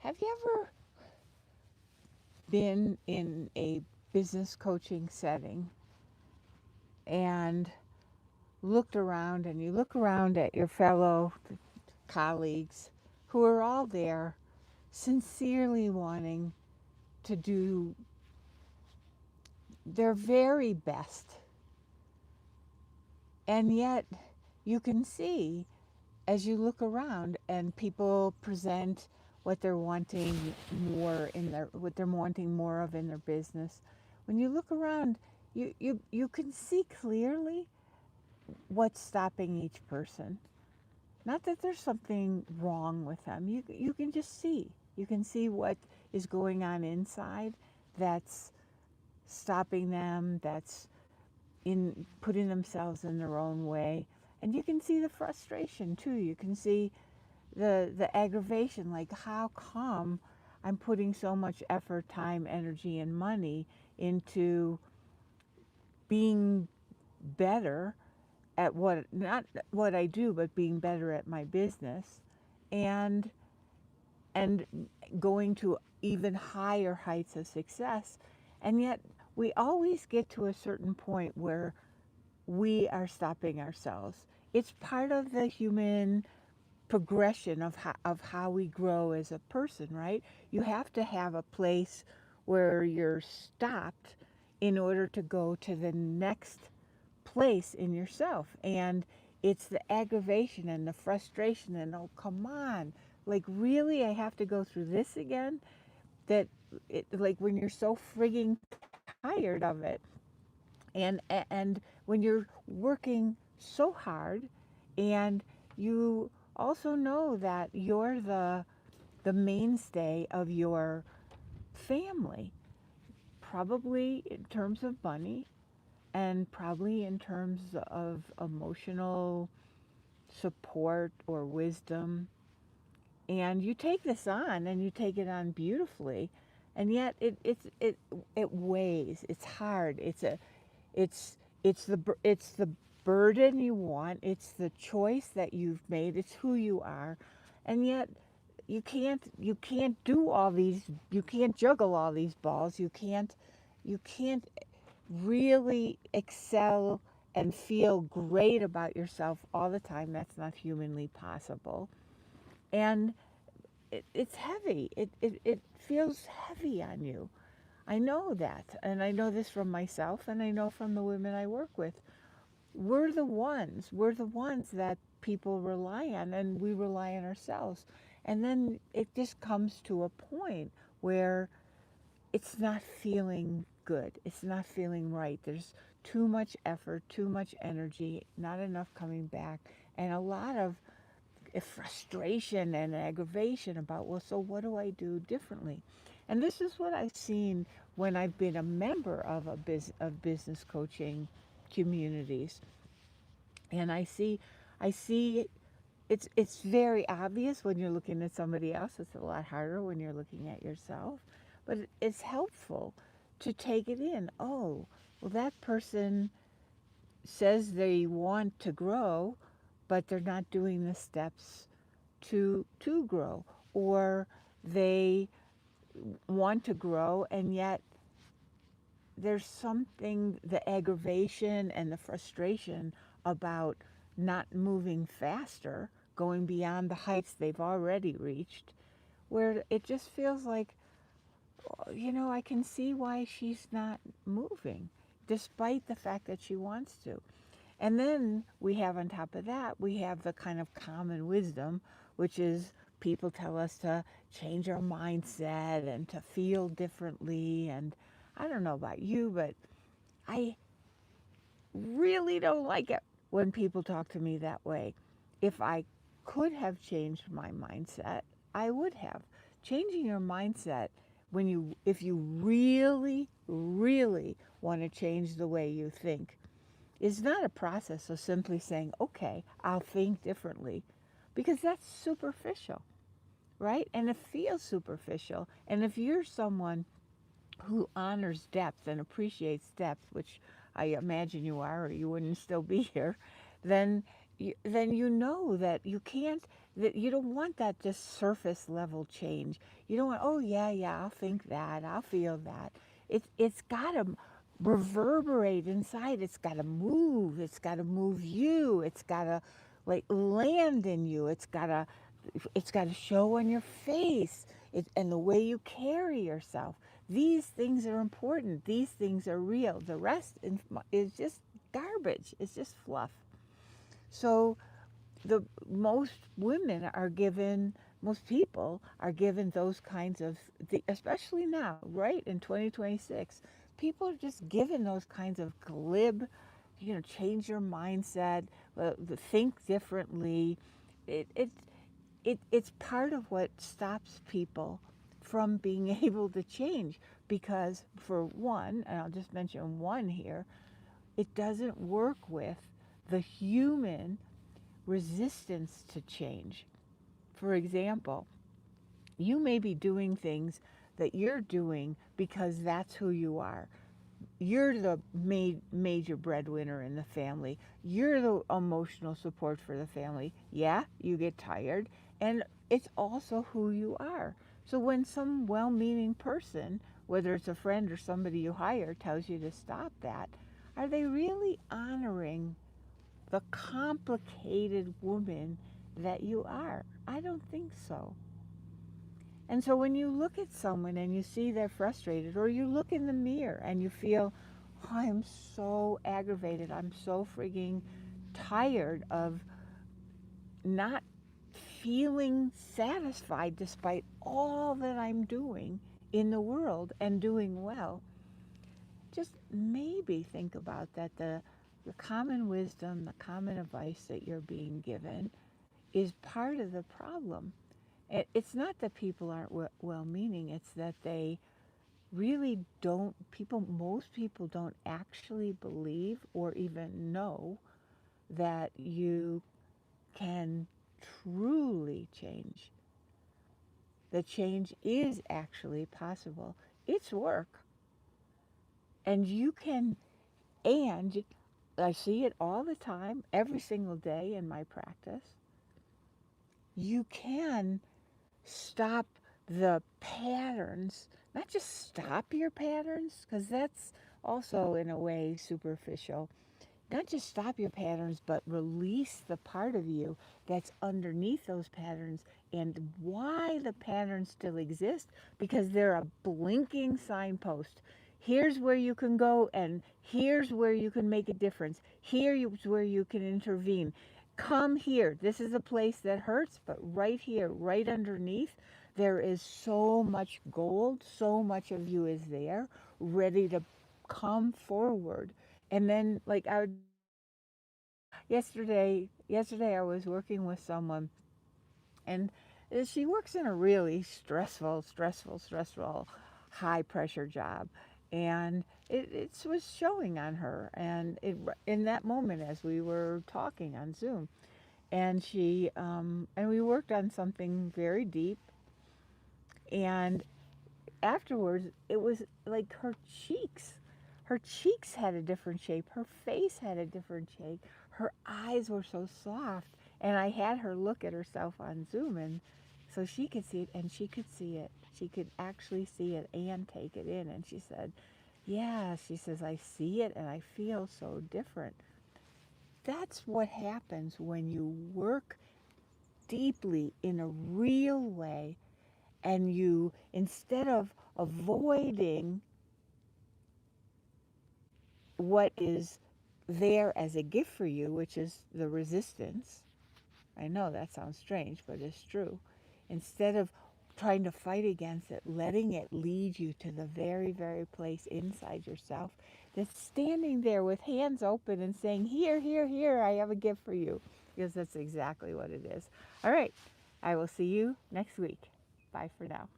Have you ever been in a business coaching setting and looked around, and you look around at your fellow colleagues who are all there sincerely wanting to do their very best, and yet you can see as you look around and people present what they're wanting what they're wanting more of in their business. When you look around, you can see clearly what's stopping each person. Not that there's something wrong with them. You can just see. You can see what is going on inside that's stopping them, that's in putting themselves in their own way. And you can see the frustration too. You can see the aggravation, like how come I'm putting so much effort, time, energy, and money into being better at what, not what I do, but being better at my business, and and going to even higher heights of success. And yet we always get to a certain point where we are stopping ourselves. It's part of the human progression of how we grow as a person, right? You have to have a place where you're stopped in order to go to the next place in yourself. And it's the aggravation and the frustration and, oh, come on. Like, really, I have to go through this again? That, like, when you're so frigging tired of it, and when you're working so hard, and you also know that you're the mainstay of your family, probably in terms of money, and probably in terms of emotional support or wisdom. And you take this on, and you take it on beautifully, and yet it weighs. It's hard. It's the burden you want. It's the choice that you've made. It's who you are, and yet you can't do all these. You can't juggle all these balls. You can't really excel and feel great about yourself all the time. That's not humanly possible. And it's heavy. It feels heavy on you. I know that. And I know this from myself, and I know from the women I work with. We're the ones that people rely on, and we rely on ourselves. And then it just comes to a point where it's not feeling good. It's not feeling right. There's too much effort, too much energy, not enough coming back, and a lot of frustration and aggravation about, well, so what do I do differently? And this is what I've seen when I've been a member of of business coaching communities. And I see it's very obvious when you're looking at somebody else. It's a lot harder when you're looking at yourself. But it's helpful to take it in. Oh, well, that person says they want to grow, but they're not doing the steps to grow, or they want to grow, and yet there's something, the aggravation and the frustration about not moving faster, going beyond the heights they've already reached, where it just feels like, I can see why she's not moving, despite the fact that she wants to. And then we have, on top of that, we have the kind of common wisdom, which is people tell us to change our mindset and to feel differently. And I don't know about you, but I really don't like it when people talk to me that way. If I could have changed my mindset, I would have. Changing your mindset, if you really, really want to change the way you think, is not a process of simply saying, okay, I'll think differently, because that's superficial, right? And it feels superficial. And if you're someone who honors depth and appreciates depth, which I imagine you are, or you wouldn't still be here, then then you know that you can't. That you don't want that just surface level change. You don't want, oh yeah, yeah, I'll think that, I'll feel that. It's got to reverberate inside. It's got to move. It's got to move you. It's got to like land in you. It's got to show on your face. And the way you carry yourself. These things are important. These things are real. The rest is just garbage. It's just fluff. So the most women are given, most people are given those kinds of, especially now, right in 2026, people are just given those kinds of glib, change your mindset, think differently. It, it, it's part of what stops people from being able to change because, for one, and I'll just mention one here, it doesn't work with the human resistance to change. For example, you may be doing things that you're doing because that's who you are. You're the major breadwinner in the family. You're the emotional support for the family. Yeah, you get tired, and it's also who you are. So when some well meaning person, whether it's a friend or somebody you hire, tells you to stop that, are they really honoring the complicated woman that you are? I don't think so. And so when you look at someone and you see they're frustrated, or you look in the mirror and you feel, oh, I'm so aggravated, I'm so frigging tired of not feeling satisfied despite all that I'm doing in the world and doing well, just maybe think about that the common wisdom, the common advice that you're being given is part of the problem. It's not that people aren't well meaning, it's that they really don't, most people don't actually believe or even know that you can truly change. The change is actually possible. It's work. And you can, and I see it all the time, every single day in my practice. You can stop the patterns, not just stop your patterns, because that's also in a way superficial. Not just stop your patterns, but release the part of you that's underneath those patterns and why the patterns still exist, because they're a blinking signpost. Here's where you can go, and here's where you can make a difference. Here's where you can intervene. Come here. This is a place that hurts, but right here, right underneath, there is so much gold. So much of you is there, ready to come forward. And then, like, yesterday I was working with someone, and she works in a really stressful, high pressure job, and it was showing on her, and in that moment as we were talking on Zoom, and and we worked on something very deep, and afterwards it was like her cheeks had a different shape, her face had a different shape, her eyes were so soft, and I had her look at herself on Zoom, and so she could see it, and she could see it, she could actually see it and take it in, and she said, yeah, she says, I see it and I feel so different. That's what happens when you work deeply in a real way, and you, instead of avoiding what is there as a gift for you, which is the resistance. I know that sounds strange, but it's true. Instead of trying to fight against it, letting it lead you to the very, very place inside yourself that's standing there with hands open and saying, here, here, here, I have a gift for you. Because that's exactly what it is. All right. I will see you next week. Bye for now.